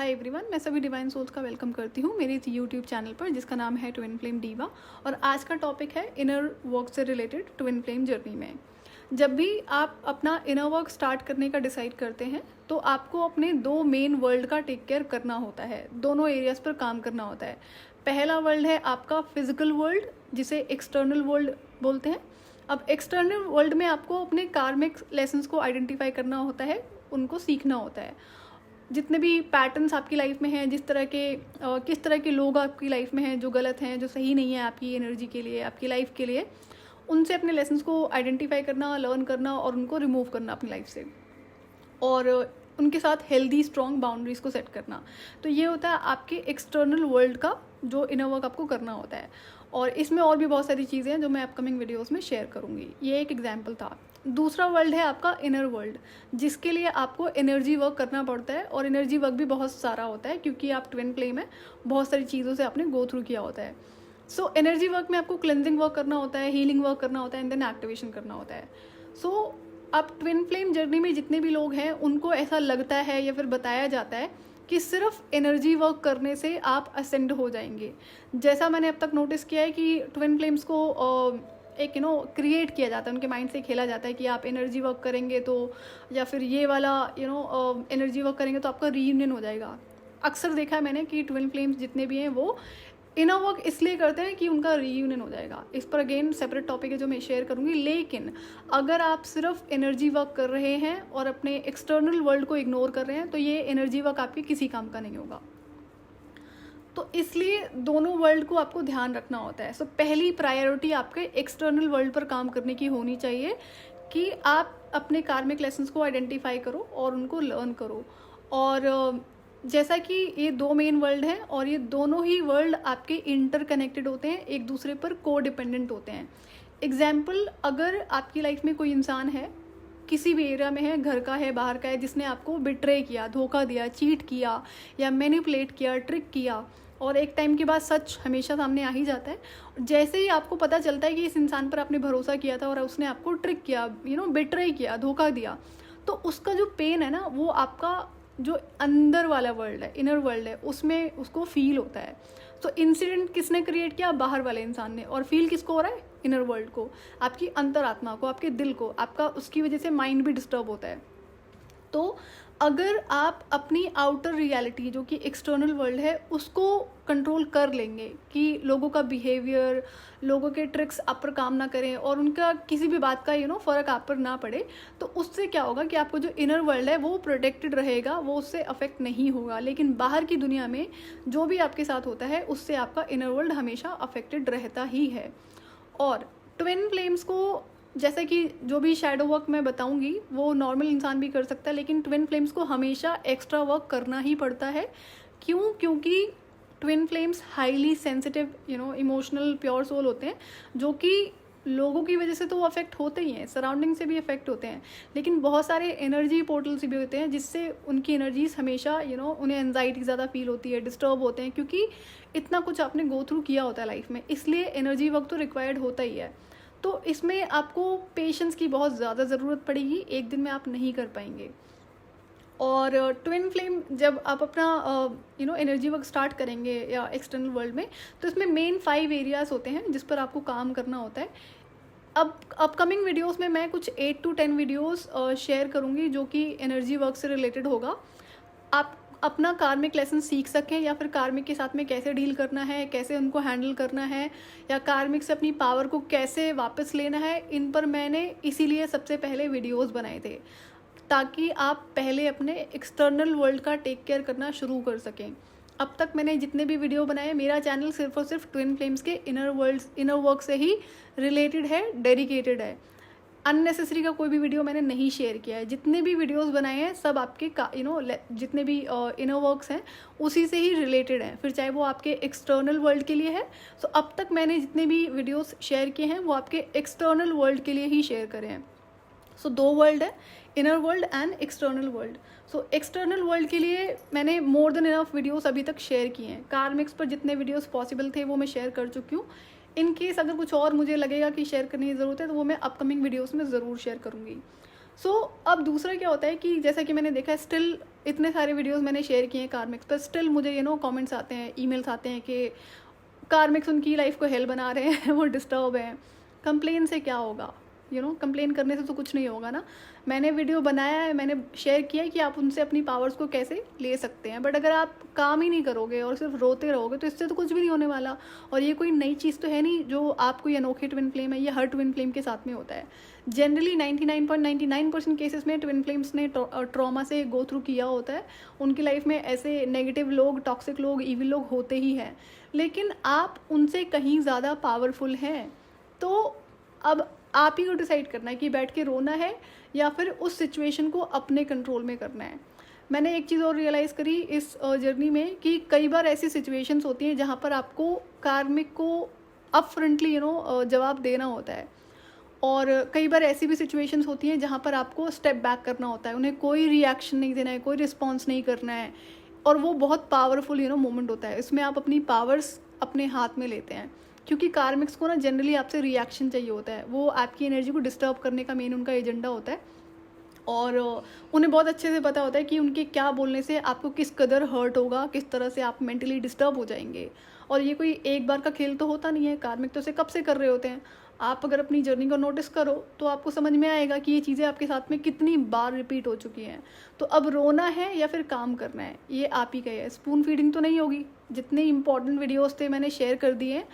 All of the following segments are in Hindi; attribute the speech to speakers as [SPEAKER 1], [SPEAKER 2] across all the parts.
[SPEAKER 1] हाय एवरीवन, मैं सभी डिवाइन सोल्स का वेलकम करती हूँ मेरे यूट्यूब चैनल पर जिसका नाम है ट्विन फ्लेम डीवा। और आज का टॉपिक है इनर वर्क से रिलेटेड ट्विन फ्लेम जर्नी में। जब भी आप अपना इनर वर्क स्टार्ट करने का डिसाइड करते हैं तो आपको अपने दो मेन वर्ल्ड का टेक केयर करना होता है, दोनों एरियाज़ पर काम करना होता है। पहला वर्ल्ड है आपका फिजिकल वर्ल्ड, जिसे एक्सटर्नल वर्ल्ड बोलते हैं। अब एक्सटर्नल वर्ल्ड में आपको अपने कार्मिक लेसन्स को आइडेंटिफाई करना होता है, उनको सीखना होता है। जितने भी पैटर्न्स आपकी लाइफ में हैं, किस तरह के लोग आपकी लाइफ में हैं जो गलत हैं, जो सही नहीं है आपकी एनर्जी के लिए, आपकी लाइफ के लिए, उनसे अपने लेसन्स को आइडेंटिफाई करना, लर्न करना और उनको रिमूव करना अपनी लाइफ से, और उनके साथ हेल्दी स्ट्रॉन्ग बाउंड्रीज को सेट करना। तो ये होता है आपके एक्सटर्नल वर्ल्ड का जो इनर वर्क आपको करना होता है। और इसमें और भी बहुत सारी चीज़ें हैं जो मैं अपकमिंग वीडियोस में शेयर करूँगी। ये एक एग्जाम्पल था। दूसरा वर्ल्ड है आपका इनर वर्ल्ड, जिसके लिए आपको एनर्जी वर्क करना पड़ता है। और एनर्जी वर्क भी बहुत सारा होता है क्योंकि आप ट्विन फ्लेम है, बहुत सारी चीज़ों से आपने गो थ्रू किया होता है। सो एनर्जी वर्क में आपको क्लेंजिंग वर्क करना होता है, हीलिंग वर्क करना होता है एंड देन एक्टिवेशन करना होता है। सो अब ट्विन फ्लेम जर्नी में जितने भी लोग हैं उनको ऐसा लगता है या फिर बताया जाता है कि सिर्फ एनर्जी वर्क करने से आप असेंड हो जाएंगे। जैसा मैंने अब तक नोटिस किया है कि ट्विन फ्लेम्स को एक क्रिएट किया जाता है, उनके माइंड से खेला जाता है कि आप एनर्जी वर्क करेंगे तो, या फिर ये वाला एनर्जी वर्क करेंगे तो आपका रीयूनियन हो जाएगा। अक्सर देखा है मैंने कि ट्विन फ्लेम्स जितने भी हैं वो इनर वर्क इसलिए करते हैं कि उनका रीयूनियन हो जाएगा। इस पर अगेन सेपरेट टॉपिक है जो मैं शेयर करूंगी। लेकिन अगर आप सिर्फ एनर्जी वर्क कर रहे हैं और अपने एक्सटर्नल वर्ल्ड को इग्नोर कर रहे हैं तो ये एनर्जी वर्क आपके किसी काम का नहीं होगा। तो इसलिए दोनों वर्ल्ड को आपको ध्यान रखना होता है। सो पहली प्रायोरिटी आपके एक्सटर्नल वर्ल्ड पर काम करने की होनी चाहिए कि आप अपने कार्मिक लेसन्स को आइडेंटिफाई करो और उनको लर्न करो। और जैसा कि ये दो मेन वर्ल्ड हैं और ये दोनों ही वर्ल्ड आपके इंटरकनेक्टेड होते हैं, एक दूसरे पर को डिपेंडेंट होते हैं। एग्जाम्पल, अगर आपकी लाइफ में कोई इंसान है, किसी भी एरिया में है, घर का है, बाहर का है, जिसने आपको बिट्रे किया, धोखा दिया, चीट किया या मैनिपुलेट किया, ट्रिक किया, और एक टाइम के बाद सच हमेशा सामने आ ही जाता है। जैसे ही आपको पता चलता है कि इस इंसान पर आपने भरोसा किया था और उसने आपको ट्रिक किया, बिट्रे किया, धोखा दिया, तो उसका जो पेन है ना, वो आपका जो अंदर वाला वर्ल्ड है, इनर वर्ल्ड है, उसमें उसको फील होता है। तो इंसिडेंट किसने क्रिएट किया? बाहर वाले इंसान ने। और फील किसको हो रहा है? इनर वर्ल्ड को, आपकी अंतरात्मा को, आपके दिल को। आपका उसकी वजह से माइंड भी डिस्टर्ब होता है। तो अगर आप अपनी आउटर रियलिटी जो कि एक्सटर्नल वर्ल्ड है उसको कंट्रोल कर लेंगे कि लोगों का बिहेवियर, लोगों के ट्रिक्स आप पर काम ना करें और उनका किसी भी बात का फ़र्क आप पर ना पड़े, तो उससे क्या होगा कि आपको जो इनर वर्ल्ड है वो प्रोटेक्टेड रहेगा, वो उससे अफेक्ट नहीं होगा। लेकिन बाहर की दुनिया में जो भी आपके साथ होता है उससे आपका इनर वर्ल्ड हमेशा अफेक्टेड रहता ही है। और ट्विन फ्लेम्स को, जैसे कि जो भी शैडो वर्क मैं बताऊंगी वो नॉर्मल इंसान भी कर सकता है, लेकिन ट्विन फ्लेम्स को हमेशा एक्स्ट्रा वर्क करना ही पड़ता है। क्यों? क्योंकि twin flames highly sensitive emotional pure soul होते हैं, जो कि लोगों की वजह से तो वो अफेक्ट होते ही हैं, सराउंडिंग से भी अफेक्ट होते हैं, लेकिन बहुत सारे एनर्जी पोर्टल्स भी होते हैं जिससे उनकी एनर्जीज हमेशा उन्हें एनजाइटी ज़्यादा फील होती है, डिस्टर्ब होते हैं, क्योंकि इतना कुछ आपने गो थ्रू किया होता है लाइफ में। इसलिए एनर्जी वर्क तो रिक्वायर्ड होता ही है। तो इसमें आपको पेशेंस की बहुत ज़्यादा ज़रूरत पड़ेगी, एक दिन में आप नहीं कर पाएंगे। और ट्विन फ्लेम जब आप अपना एनर्जी वर्क स्टार्ट करेंगे या एक्सटर्नल वर्ल्ड में, तो इसमें मेन 5 एरियाज़ होते हैं जिस पर आपको काम करना होता है। अब अपकमिंग वीडियोस में मैं कुछ 8 to 10 वीडियोस शेयर करूँगी जो कि एनर्जी वर्क से रिलेटेड होगा। आप अपना कार्मिक लेसन सीख सकें, या फिर कार्मिक के साथ में कैसे डील करना है, कैसे उनको हैंडल करना है, या कार्मिक से अपनी पावर को कैसे वापस लेना है। इन पर मैंने इसीलिए सबसे पहले वीडियोस बनाए थे, ताकि आप पहले अपने एक्सटर्नल वर्ल्ड का टेक केयर करना शुरू कर सकें। अब तक मैंने जितने भी वीडियो बनाए, मेरा चैनल सिर्फ और सिर्फ ट्विन फ्लेम्स के इनर वर्क से ही रिलेटेड है, डेडिकेटेड है। अननेसेसरी का कोई भी वीडियो मैंने नहीं शेयर किया है। जितने भी वीडियोस बनाए हैं सब आपके जितने भी इनर वर्क्स हैं उसी से ही रिलेटेड हैं, फिर चाहे वो आपके एक्सटर्नल वर्ल्ड के लिए है। सो अब तक मैंने जितने भी वीडियोस शेयर किए हैं वो आपके एक्सटर्नल वर्ल्ड के लिए ही शेयर करे हैं। सो 2 वर्ल्ड है, inner world and external world. So external world के लिए मैंने मोर देन इनफ वीडियोस अभी तक शेयर किए हैं। कार्मिक्स पर जितने वीडियोस पॉसिबल थे वो मैं शेयर कर चुकी हूँ। इन केस अगर कुछ और मुझे लगेगा कि शेयर करने की ज़रूरत है तो वो मैं अपकमिंग वीडियोस में ज़रूर शेयर करूँगी। सो अब दूसरा क्या होता है कि जैसा कि मैंने देखा है, स्टिल इतने सारे वीडियोस मैंने शेयर किए हैं कार्मिक्स पर, स्टिल मुझे कमेंट्स आते हैं, ईमेल्स आते हैं कि कार्मिक्स उनकी लाइफ को हेल बना रहे हैं, वो डिस्टर्ब हैं। कंप्लेन से क्या होगा? कंप्लेन करने से तो कुछ नहीं होगा ना। मैंने वीडियो बनाया है, मैंने शेयर किया है कि आप उनसे अपनी पावर्स को कैसे ले सकते हैं, बट अगर आप काम ही नहीं करोगे और सिर्फ रोते रहोगे तो इससे तो कुछ भी नहीं होने वाला। और ये कोई नई चीज़ तो है नहीं जो आपको ये अनोखे ट्विन फ्लेम है, ये हर ट्विन फ्लेम के साथ में होता है। जनरली 99.99% केसेस में ट्विन फ्लेम्स ने ट्रॉमा से गो थ्रू किया होता है। उनकी लाइफ में ऐसे नेगेटिव लोग, टॉक्सिक लोग, ईविल लोग होते ही हैं, लेकिन आप उनसे कहीं ज़्यादा पावरफुल हैं। तो अब आप ही को डिसाइड करना है कि बैठ के रोना है या फिर उस सिचुएशन को अपने कंट्रोल में करना है। मैंने एक चीज़ और रियलाइज़ करी इस जर्नी में कि कई बार ऐसी सिचुएशंस होती हैं जहाँ पर आपको कार्मिक को अप फ्रंटली जवाब देना होता है, और कई बार ऐसी भी सिचुएशंस होती हैं जहाँ पर आपको स्टेप बैक करना होता है, उन्हें कोई रिएक्शन नहीं देना है, कोई रिस्पॉन्स नहीं करना है, और वो बहुत पावरफुल मोमेंट होता है। इसमें आप अपनी पावर्स अपने हाथ में लेते हैं, क्योंकि कार्मिक्स को ना जनरली आपसे रिएक्शन चाहिए होता है, वो आपकी एनर्जी को डिस्टर्ब करने का मेन उनका एजेंडा होता है, और उन्हें बहुत अच्छे से पता होता है कि उनके क्या बोलने से आपको किस कदर हर्ट होगा, किस तरह से आप मेंटली डिस्टर्ब हो जाएंगे। और ये कोई एक बार का खेल तो होता नहीं है, कार्मिक तो इसे कब से कर रहे होते हैं। आप अगर अपनी जर्नी को नोटिस करो तो आपको समझ में आएगा कि ये चीज़ें आपके साथ में कितनी बार रिपीट हो चुकी हैं। तो अब रोना है या फिर काम करना है, ये आप ही का है। स्पून फीडिंग तो नहीं होगी, जितने इंपॉर्टेंट वीडियोज़ थे मैंने शेयर कर दिए हैं,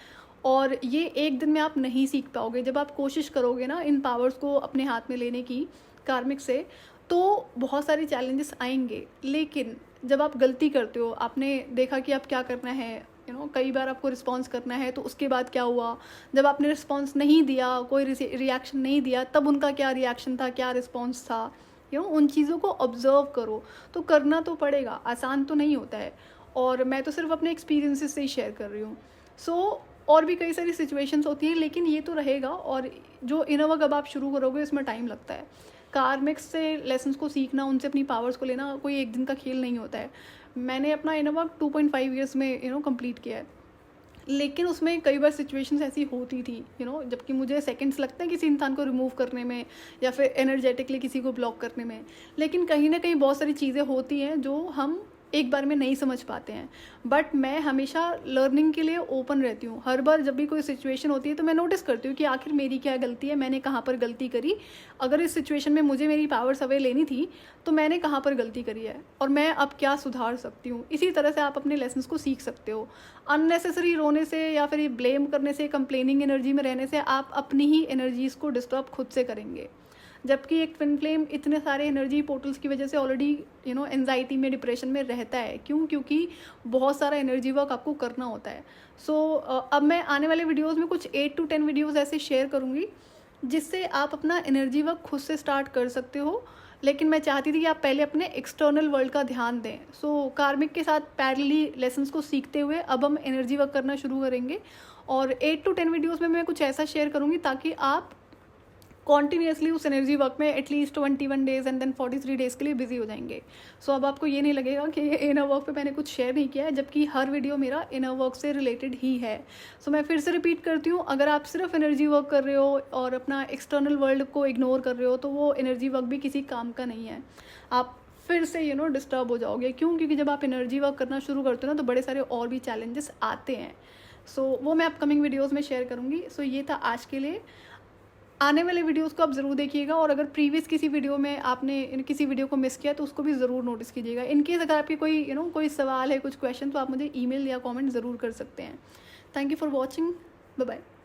[SPEAKER 1] और ये एक दिन में आप नहीं सीख पाओगे। जब आप कोशिश करोगे ना इन पावर्स को अपने हाथ में लेने की कार्मिक से, तो बहुत सारे चैलेंजेस आएंगे, लेकिन जब आप गलती करते हो, आपने देखा कि आप क्या करना है, कई बार आपको रिस्पॉन्स करना है, तो उसके बाद क्या हुआ, जब आपने रिस्पॉन्स नहीं दिया, कोई रिएक्शन नहीं दिया, तब उनका क्या रिएक्शन था, क्या रिस्पॉन्स था, उन चीज़ों को ऑब्जर्व करो। तो करना तो पड़ेगा, आसान तो नहीं होता है, और मैं तो सिर्फ अपने एक्सपीरियंसेस से ही शेयर कर रही हूँ। सो और भी कई सारी सिचुएशंस होती हैं, लेकिन ये तो रहेगा। और जो इनर वर्क अब आप शुरू करोगे इसमें टाइम लगता है। कार्मिक्स से लेसन्स को सीखना, उनसे अपनी पावर्स को लेना कोई एक दिन का खेल नहीं होता है। मैंने अपना इनर वर्क 2.5 ईयर्स में कंप्लीट किया है, लेकिन उसमें कई बार सिचुएशंस ऐसी होती थी जबकि मुझे सेकंड्स लगते हैं किसी इंसान को रिमूव करने में या फिर एनर्जेटिकली किसी को ब्लॉक करने में, लेकिन कहीं ना कहीं बहुत सारी चीज़ें होती हैं जो हम एक बार में नहीं समझ पाते हैं। बट मैं हमेशा लर्निंग के लिए ओपन रहती हूँ। हर बार जब भी कोई सिचुएशन होती है तो मैं नोटिस करती हूँ कि आखिर मेरी क्या गलती है, मैंने कहाँ पर गलती करी। अगर इस सिचुएशन में मुझे मेरी पावर्स अवे लेनी थी तो मैंने कहाँ पर गलती करी है और मैं अब क्या सुधार सकती हूँ। इसी तरह से आप अपने लेसन्स को सीख सकते हो। अननेसेसरी रोने से या फिर ब्लेम करने से, कंप्लेनिंग एनर्जी में रहने से आप अपनी ही एनर्जीज़ को डिस्टर्ब खुद से करेंगे। जबकि एक ट्विन फ्लेम इतने सारे एनर्जी पोर्टल्स की वजह से ऑलरेडी एंजाइटी में, डिप्रेशन में रहता है। क्यों? क्योंकि बहुत सारा एनर्जी वर्क आपको करना होता है। अब मैं आने वाले वीडियोस में कुछ 8 to 10 वीडियोस ऐसे शेयर करूँगी जिससे आप अपना एनर्जी वर्क खुद से स्टार्ट कर सकते हो। लेकिन मैं चाहती थी कि आप पहले अपने एक्सटर्नल वर्ल्ड का ध्यान दें। कार्मिक के साथ पैरेलली लेसन्स को सीखते हुए अब हम एनर्जी वर्क करना शुरू करेंगे, और 8 to 10 वीडियोज़ में मैं कुछ ऐसा शेयर करूँगी ताकि आप कॉन्टीन्यूसली उस एनर्जी वर्क में at least 21 days and then 43 days के लिए बिजी हो जाएंगे। अब आपको ये नहीं लगेगा कि ये इनर वर्क पे मैंने कुछ शेयर नहीं किया है, जबकि हर वीडियो मेरा इनर वर्क से रिलेटेड ही है। मैं फिर से रिपीट करती हूँ, अगर आप सिर्फ एनर्जी वर्क कर रहे हो और अपना एक्सटर्नल वर्ल्ड को इग्नोर कर रहे हो तो वो एनर्जी वर्क भी किसी काम का नहीं है। आप फिर से डिस्टर्ब हो जाओगे। क्यों? क्योंकि जब आप एनर्जी वर्क करना शुरू करते हो ना तो बड़े सारे और भी चैलेंजेस आते हैं। वो मैं अपकमिंग वीडियोज़ में शेयर करूँगी। ये था आज के लिए। आने वाले वीडियोस को आप ज़रूर देखिएगा, और अगर प्रीवियस किसी वीडियो में आपने किसी वीडियो को मिस किया तो उसको भी ज़रूर नोटिस कीजिएगा। इनकेस अगर आपके कोई कोई सवाल है, कुछ क्वेश्चन, तो आप मुझे ईमेल या कमेंट ज़रूर कर सकते हैं। Thank you for watching. Bye bye.